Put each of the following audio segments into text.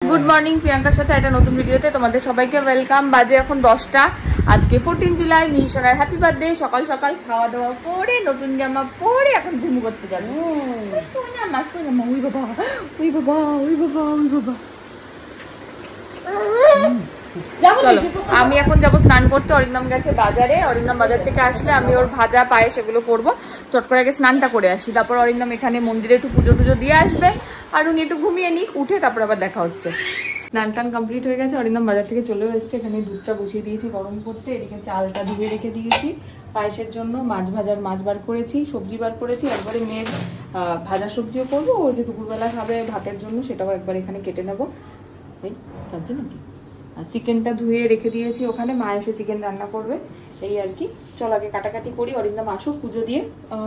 Good morning প্রিয়াঙ্কার সাথে একটা নতুন ভিডিওতে তোমাদের সবাইকে ওয়েলকাম। বাজে এখন 10টা। আজকে 14 জুলাই, মিশনের হ্যাপি বার্থডে। সকাল সকাল খাওয়া দাওয়া করে নতুন জামা পরে এখন ঘুম করতে যাবো। সোনামা সোনামা, ওই বাবা ওই বাবা ওই বাবা ওই বাবা। চলো আমি এখন যাবো স্নান করতে। অরিন্দম গেছে বাজারে। অরিন্দম বাজার থেকে আসলে আমি ওর ভাজা পায়েস এগুলো করবো। চট করে আগে স্নানটা করে আসি, তারপর অরিন্দম এখানে মন্দিরে একটু পুজো টুজো দিয়ে আসবে আর উনি একটু ঘুমিয়ে নিক, উঠে তারপর আবার দেখা হচ্ছে। স্নান টান কমপ্লিট হয়ে গেছে। অরিন্দম বাজার থেকে চলেও এসছে। এখানে দুধটা বসিয়ে দিয়েছি গরম করতে। এদিকে চালটা ধুয়ে রেখে দিয়েছি পায়েসের জন্য। মাছ ভাজার মাছ বার করেছি, সবজি বার করেছি। একবারে মেয়ের ভাজা সবজিও করবো, ও যে দুপুরবেলা খাবে ভাতের জন্য সেটাও একবার এখানে কেটে নেবো। এই তার জন্য কি চিকেনটা ধুয়ে রেখে দিয়েছি ওখানে, মা এসে চিকেন রান্না করবে এই আর কি। চল আগে কাটাকাটি করি। অরিন্দম আসুক, পুজো দিয়ে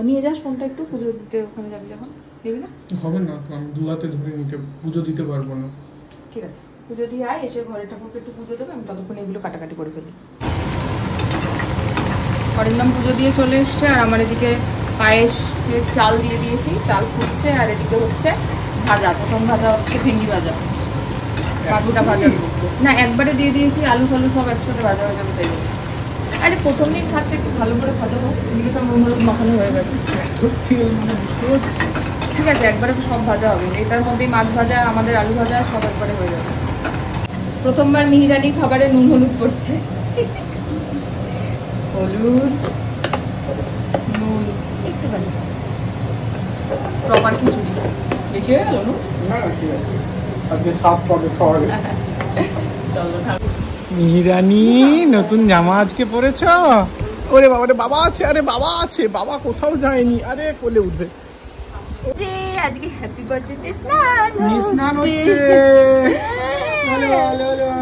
নিয়ে যাস ফোনটা একটু, পুজো দিতে ওখানে যাবি যখন। দেবি না? হবে না, আমি দু হাতে ধরে নিতে পুজো দিতে পারবো না। ঠিক আছে, পুজো দিয়ে আয়, এসে ঘরে ঠাকুরকে একটু পুজো দেবে, আমি ততক্ষণ এগুলো কাটাকাটি করে ফেলি। অরিন্দম পুজো দিয়ে চলে এসছে আর আমার এদিকে পায়েসের চাল দিয়ে দিয়েছি, চাল ফুটছে। আর এদিকে হচ্ছে ভাজা, প্রথম ভাজা হচ্ছে ভেন্ডি ভাজা, মাছটা ভাজা না একবারে দিয়ে দিয়েছি। আলু ফালু সব একসাথে ভাজা ভাজা তাই। আরে প্রথম দিন খাচ্ছে, একটু ভালো করে ভাজাবো। এদিকে সব নুন হলুদ মাখানো হয়ে গেছে। ঠিক আছে, একবারে তো সব ভাজা হবে। এটার মধ্যেই মাছ ভাজা, আমাদের আলু ভাজা সব একবারে হয়ে যাবে। প্রথমবার মিহিরানি খাবারে নুন হলুদ পড়ছে। হলুদ নুন একটুখানি, প্রপার খিচুড়ি। বেশি হয়ে গেল না? ঠিক আছে, আজকে সাপ পাবে খাওয়া। চলো মিহিরানি নতুন জামা আজকে পরেছ? ওরে বাবা রে, বাবা আছে। আরে বাবা আছে, বাবা কোথাও যায়নি। আরে কোলে উঠবে। আজকে হ্যাপি বার্থডে স্নান হচ্ছে।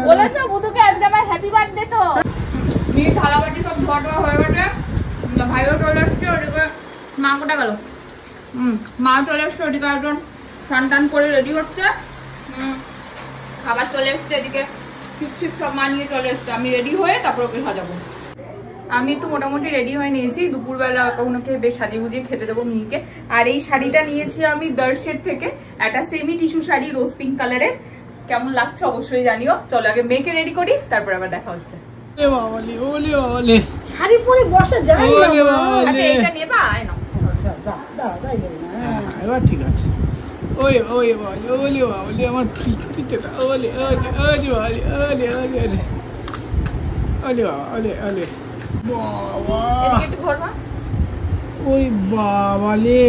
বলেছো বুধুকে আজকে আমার হ্যাপি বার্থডে। তো নিয়ে থালাবাটি সব ধোয়া হয়ে গেছে। ভাইও চলে এসছে, ওদিকে মা কোটা গেল। মা চলে এসছে, ওদিকে একজন স্নান টান করে রেডি হচ্ছে। খাবার চলে এসছে, এদিকে চিপ সব মা নিয়ে চলে এসছে। আমি রেডি হয়ে তারপর ওকে সাজাবো। আমি একটু মোটামুটি রেডি হয়ে নিয়েছি। দুপুরবেলা ওকে বেশ সাজিয়ে গুজিয়ে খেতে দেবো মিহিকে। আর এই শাড়িটা নিয়েছি আমি দার্শের থেকে, একটা সেমি টিস্যু শাড়ি রোজ পিঙ্ক কালারের। কেমন লাগছে অবশ্যই জানিও। চলো আগে মেয়েকে রেডি করি, তারপর আবার দেখা হচ্ছে। শাড়ি পরে বসা যায় না। আচ্ছা এটা নেবা, আয় না। এবার ঠিক আছে। ওলে ওলে ওলে ওলে আমার পিটিতে ওলে ওলে ওলে ওলে ওলে ওলে ওলে ওলে ওলে ওলে বাবা। এদিকে একটু ঘোর মা। ওই বাবা লে।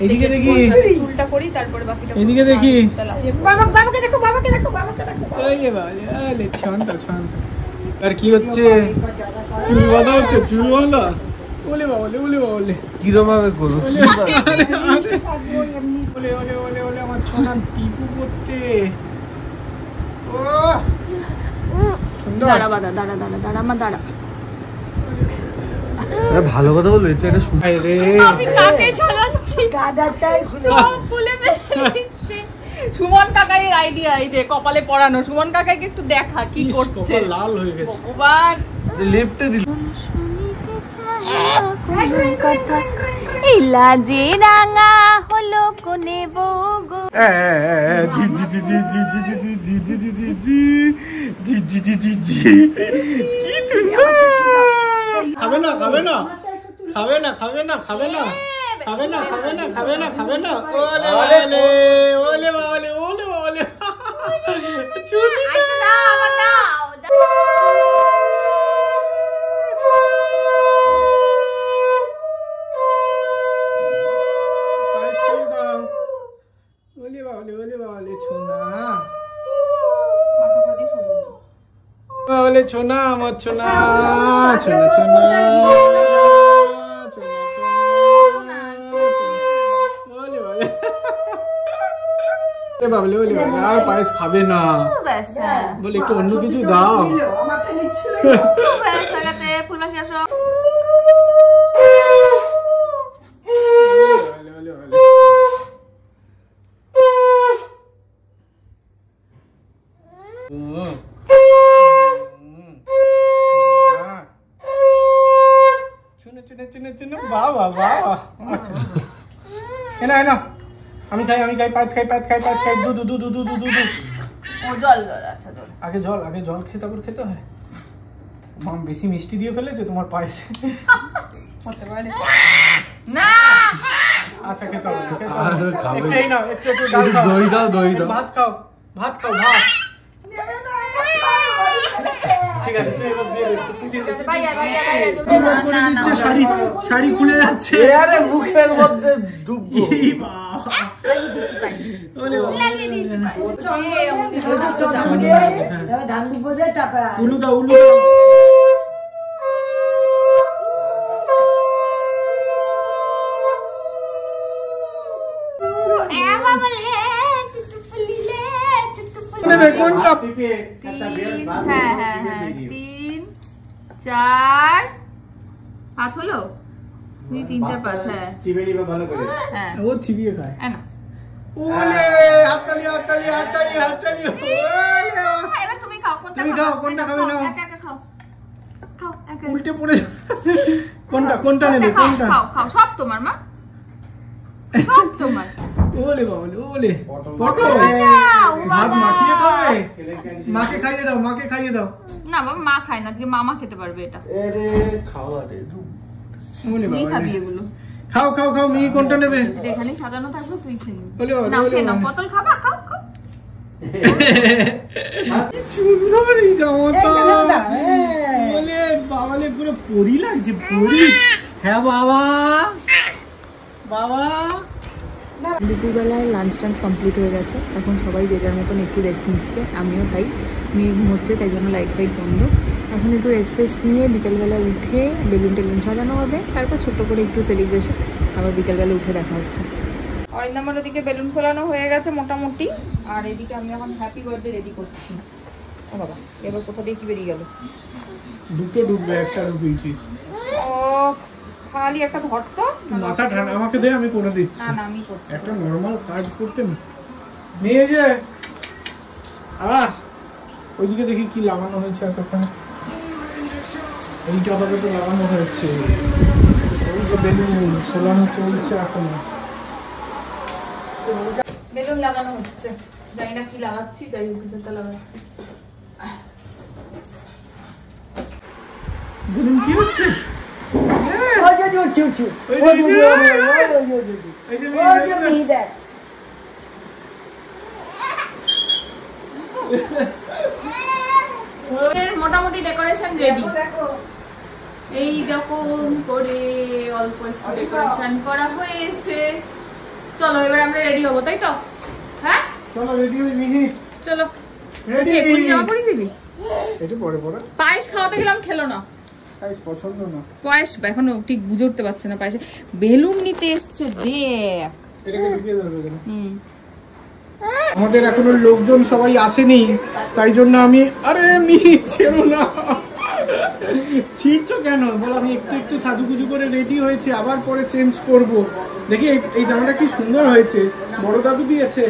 এদিকে দেখি, চুলটা করি তারপরে বাকিটা। এদিকে দেখি। বাবাকে দেখো, বাবাকে দেখো, বাবাকে দেখো। ওলে বাবা ওলে ছানটা ছানটা। আর কি হচ্ছে? চুল বাঁধা হচ্ছে, চুল বাঁধা। ওলে বাবা লে, ওলে বাবা লে। কিরম ভাবে করবো? ওলে ওলে ওলে ওলে আমার ছোনা টিপু করতে। দাঁড়া বাদা, দাঁড়া দাঁড়া দাঁড়া মা দাঁড়া। ভালো কথা বলবো, এটা একটা শুনাই রে। আমি কাকে সাজাচ্ছি? গাদাটাই সব খুলে ফেলছে। সুমন কাকাইয়ের আইডিয়া, এই যে কপালে পরানো। সুমন কাকাইকে একটু দেখা কি করছে। লাল হয়ে গেছে। ভগবান লিফটে দিল। এই লাজে রাঙা হলো কোনে বগো। জি জি জি জি জি জি জি জি জি জি জি জি জি জি জি জি জি। কি তুমি খাবে না, খাবে না, খাবে না, খাবে না, খাবে না, খাবে না, খাবে না, খাবে না, খাবে না। ওলে ওলে ওলে ওলে ওলে ওলে চুরি দাও দাও। ওলে ছোনা আমার ছোনা, ছোনা ছোনা বাবলে। ওলে বাবলে আর পায়েস খাবে না বলে একটু অন্য কিছু দাও। ফুলবাসী আসো। চুনে চুনে চুনে চুনে বাবা বাবা। আচ্ছা এনা এনা আমি খাই পাত খাই দু ও জল জল, আচ্ছা জল। আগে জল খেয়ে তারপর খেতে হয়। মাম বেশি মিষ্টি দিয়ে ফেলেছে তোমার পায়েসে। হতে পারে না। আচ্ছা খেতে হবে। খাবে। একটু এই নাও, একটু ডাল খাও। দই দাও। ভাত খাও। ঠিক আছে, তুই এবার দিয়ে দে, তুই দিয়ে দে। ভাইয়া শাড়ি খুলে যাচ্ছে। আরে মুখের মধ্যে ডুববো। এই বাবা। ওলে বাবা। ধান দুপুর দিয়ে টাপা উলু দাও। কোনটা? 3 4 5 হলো। 3 4 5 হ্যাঁ। হ্যাঁ ও চিবিয়ে খায়। না ওলে হাততালি। ওলে এবার তুমি খাও। কোনটা তুমি খাও, কোনটা খাবে নাও। একা খাও একা। উল্টে পড়ে কোনটা নেবে? কোনটা? খাও সব তোমার মা, সব তোমার। ওলে বাবা ওলে পটল ভাত মাখিয়ে খাবে। মাকে খাইয়ে দাও। না বাবা, মা খায় না, আজকে মামা খেতে পারবে এটা। আরে খাওয়া রে। ওলে তুই বাবা খাবি এগুলো। খাও মিহি কোনটা নেবে? এখানে সাজানো থাকবে, তুই খেয়ে নিবি। ওলে বাবা না খেয়ে নাও, পটল খাবা, খাও। কি সুন্দর এই জামাটা। ওলে বাবা লে পুরো পরি লাগছে, পরি। হ্যাঁ বাবা। দুপুরবেলায় লাঞ্চ কমপ্লিট হয়ে গেছে। এখন সবাই যে যার মতন একটু রেস্ট নিচ্ছে, আমিও তাই। মেয়ে ঘুমোচ্ছে, তাই জন্য লাইট বন্ধ। এখন একটু রেস্ট নিয়ে বিকেলবেলা উঠে বেলুন সাজানো হবে, তারপর ছোট্ট করে একটু সেলিব্রেশন, আবার বিকেলবেলা উঠে দেখা হচ্ছে। অরিন্দমের ওদিকে বেলুন ফোলানো হয়ে গেছে মোটামুটি, আর এদিকে আমি এখন হ্যাপি বার্থডে রেডি করছি। ও বাবা, এবার কোথা দিয়ে কি বেরিয়ে গেল? দুটো ডুববে, একটা ডুবিয়েছিস। ও খালি একটা ধর তো, মাথা ঠান্ডা। আমাকে দে, আমি করে দিচ্ছি। না আমি করছি। একটা নরমাল কাজ করতে নিয়ে যে ওইদিকে দেখি কি লাগানো হয়েছে এতক্ষণ। এইটা হবে তো লাগানো হয়েছে। ওই যে বেলুন ফোলানো চলছে এখনো। বেলুন লাগানো হচ্ছে, জানি না কি লাগাচ্ছি, যাই হোক কিছুটা লাগাচ্ছি। বেলুন কি হচ্ছে? মোটামুটি ডেকোরেশন রেডি। এই রকম করে অল্প একটু ডেকোরেশন করা হয়েছে। চলো এবার আমরা রেডি হবো, তাই তো? হ্যাঁ চলো রেডি হই মিহি। চলো রেডি। এখনই জামা পরিয়ে দিবি? এটা পরে পায়েস খাওয়াতে গেলাম, খেলো না। পায়েস পছন্দ না। পায়েস এখনো ঠিক বুঝে উঠতে পারছে না পায়েসে। বেলুন নিতে এসছে, দেখ। এটাকে ঢুকিয়ে দেবে। আমাদের এখনো লোকজন সবাই আসেনি, তাই জন্য আমি আরে মিহি ছেড়ো না। ছিড়ছো কেন? বল আমি একটু সাজুগুজু করে রেডি হয়েছে, আবার পরে চেঞ্জ করব। দেখি এই জামাটা কি সুন্দর হয়েছে, বড় দাদু দিয়েছে।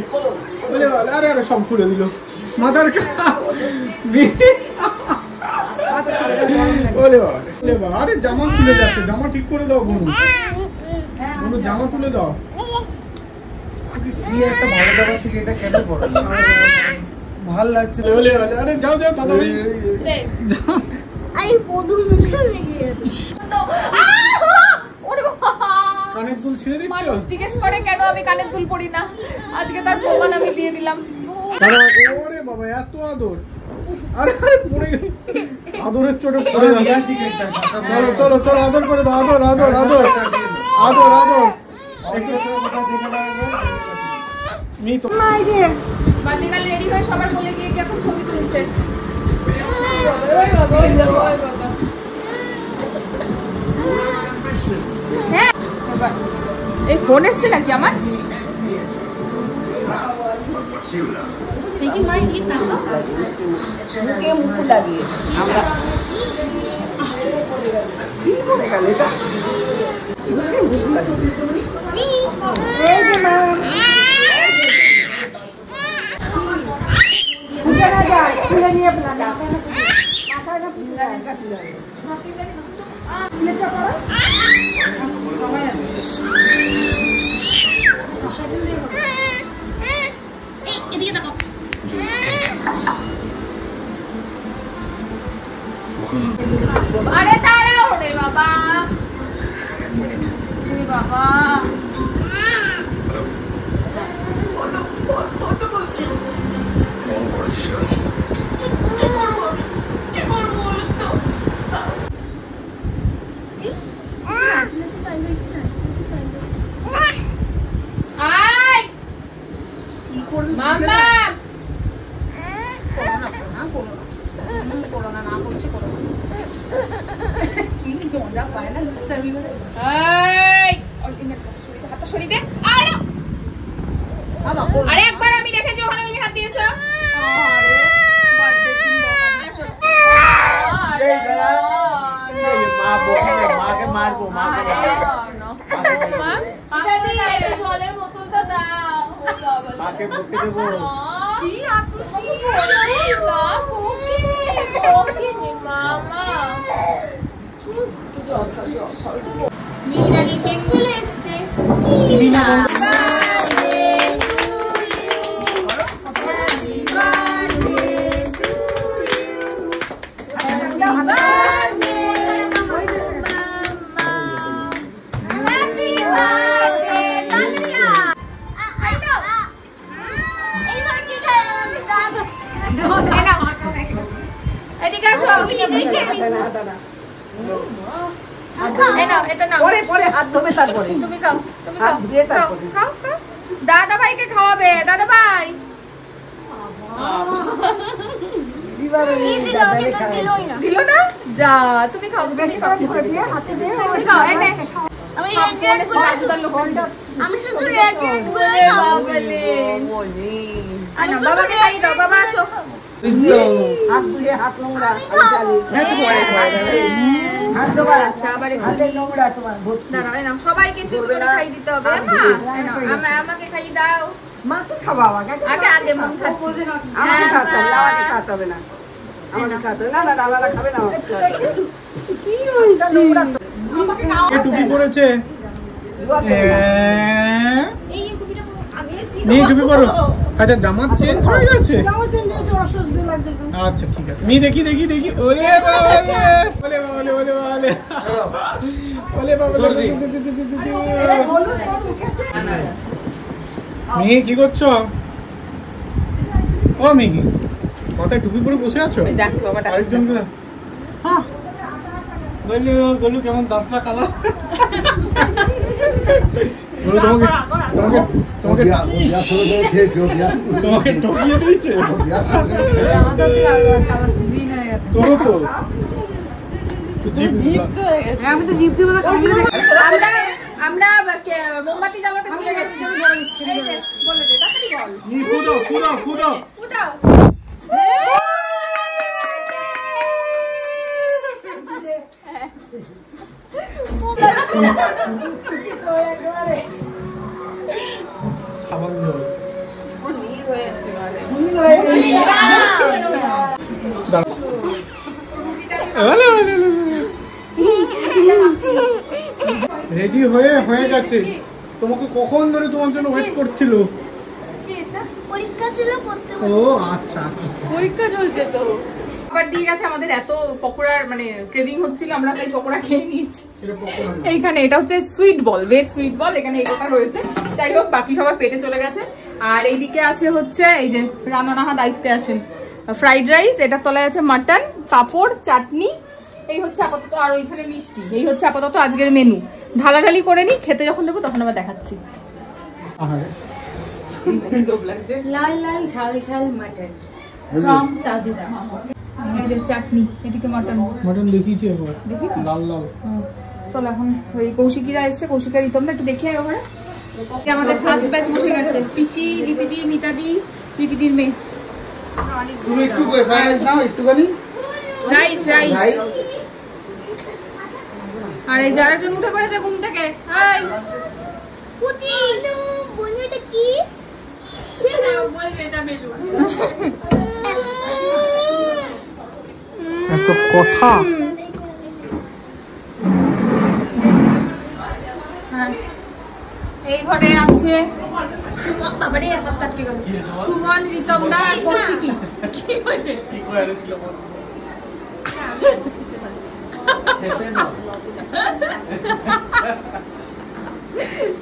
বলে আরে সব খুলে দিল মাথার। আরে জামা খুলে যাচ্ছে, জামা ঠিক করে দাও বোন। জামা তুলে দাও। কি একটা ভালো জায়গা থেকে এটা কেন পড়ে? ভাল লাগছে। আরে যাও তাড়াতাড়ি। আরে পদুর মুখে লেগে যাবে। ওরে বাবা, কানের দুল ছিঁড়ে দিচ্ছ? মানুষ জিজ্ঞেস করে কেন আমি কানের দুল পরি না, আজকে তার প্রমাণ আমি দিয়ে দিলাম। ওরে বাবা এত আদর। আরে পড়ে গেল। আদরের চোটে পড়ে যাচ্ছে। চলো আদর করে দাও। আদর। বাদিকাল রেডি হয়ে সবার বলে গিয়ে এখন ছবি তুলছে। হ্যাঁ এই ফোন এসছে নাকি আমার? লাগিয়ে আমরা এদিকে দেখো। আরে দাঁড়াও রে বাবা, বাবা আরে একবার আমি দেখেছি ওখানে তুমি হাত দিয়েছো। মাকে মারবো, মাকে বকে দেবো। মিহিদানির কেক চলে এসছে। দাদা ভাইকে খাওয়াবে, দাদা ভাই দিল না, যা তুমি খাও, তুমি খাও। আমি শুধু বাবাকে খাই দাও, বাবা আসো। হাত ধুয়ে হাত নোংরা, সবাইকে খাই দিতে হবে। আমাকে খাই দাও, মাকে খাওয়া আগে আগে মন আমাকে খাতে হবে, আমাকে খাতে হবে না, আমাকে খাতে হবে না, না লালা খাবে না। কি হয়েছে? টুপি পরেছে, নিয়ে টুপি পরো। আচ্ছা জামা চেঞ্জ হয়ে গেছে, আচ্ছা ঠিক আছে। নিয়ে দেখি দেখি দেখি, ওরে বাবা, ওলে বাবা, ওলে ওলে ওলে বাবা, মেয়ে কি করছো? ও মেয়ে মাথায় টুপি পরে বসে আছো? যাচ্ছে বাবা, আরেকজনকে হ্যাঁ বললো বললো কেমন দাঁতটা কালা। তোমাকে টকিয়ে দিয়েছে তোরও তো। আমি তো জিভ দিয়ে আমরা মোমবাতি জ্বালাতে ভুলে গেছি। বলে দে তাড়াতাড়ি বল। ফুটাও রেডি হয়ে গেছে। তোমাকে কখন ধরে তোমার জন্য ওয়েট করছিল। পরীক্ষা ছিল, পড়তে ও আচ্ছা আচ্ছা, পরীক্ষা চলছে তো। আবার দিয়ে গেছে আমাদের এত পকোড়ার মানে ক্রেভিং হচ্ছিল, আমরা তাই পকোড়া খেয়ে নিয়েছি। এইখানে এটা হচ্ছে সুইট বল, ভেজ সুইট বল, এখানে এইটা রয়েছে। যাই হোক বাকি সবার পেটে চলে গেছে। আর এইদিকে আছে হচ্ছে এই যে রান্নানাহা দায়িত্বে আছেন ফ্রাইড রাইস, এটার তলায় আছে মাটন, পাঁপড়, চাটনি, এই হচ্ছে আপাতত। আর ওইখানে মিষ্টি, এই হচ্ছে আপাতত আজকের মেনু। ঢালাঢালি করে নি, খেতে যখন দেবো তখন আবার দেখাচ্ছি। লাল লাল ঝাল ঝাল মাটন from তাজুদা। এই যে চাটনি, এদিকে মাটন দেখিয়েছি একবার, লাল লাল। চলো এখন ওই কৌশিকিরা এসছে, কৌশিকা রিতমদা একটু দেখে ওখানে। আমাদের ফার্স্ট ব্যাচ বসে গেছে, পিসি, লিপিদি, মিতাদি, লিপিদির মেয়ে। তুমি একটু রাইস নাও, একটুখানি রাইস। আর এই যারা জন উঠে পড়েছে ঘুম থেকে, হাই পুচি বন্ধুটা কি বলবে এটা বেলুন। এত কথা। এই ঘরে আছে বাবারে হাত আটকে গেল। সুমন, রিতম দা আর কৌশিকি কি হয়েছে?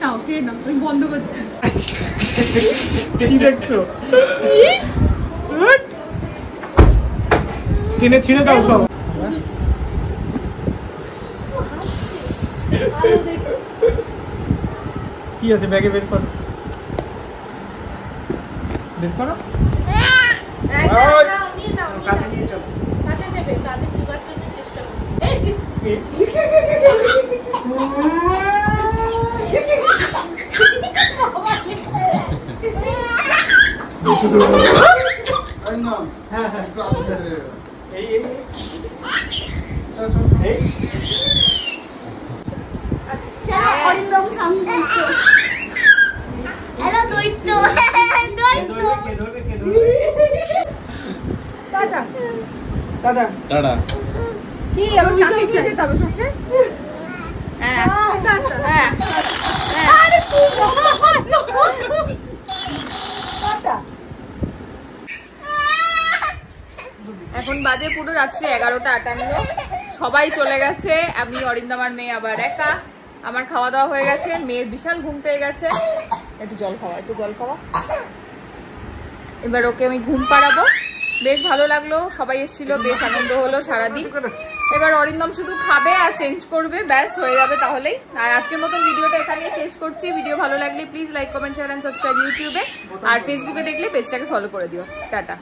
নাও কে না ওই বন্ধ করছি। কি দেখছো? কিনে ছিঁড়ে দাও সব। কি আছে ব্যাগে? বের করো, বের করো। অরিন্দম সঙ্গে এরা দৈত্য টাটা টাটা টাটা। কি আবার চাকরি যেতে হবে সঙ্গে? হ্যাঁ হ্যাঁ আরে কি টাটা। এখন বাজে পুরো রাত্রি 11:58। সবাই চলে গেছে, আমি অরিন্দম আর মেয়ে আবার একা। আমার খাওয়া দাওয়া হয়ে গেছে, মেয়ের বিশাল ঘুম পেয়ে গেছে। একটু জল খাওয়া, একটু জল খাওয়া। এবার ওকে আমি ঘুম পাড়াবো। বেশ ভালো লাগলো, সবাই এসেছিল, বেশ আনন্দ হলো সারাদিন। এবার অরিন্দম শুধু খাবে আর চেঞ্জ করবে, ব্যাস হয়ে যাবে তাহলেই। আর আজকের মতন ভিডিওটা এখানে শেষ করছি। ভিডিও ভালো লাগলে please like, comment, share and subscribe ইউটিউবে। আর ফেসবুকে দেখলে পেজটাকে ফলো করে দিও। টাটা।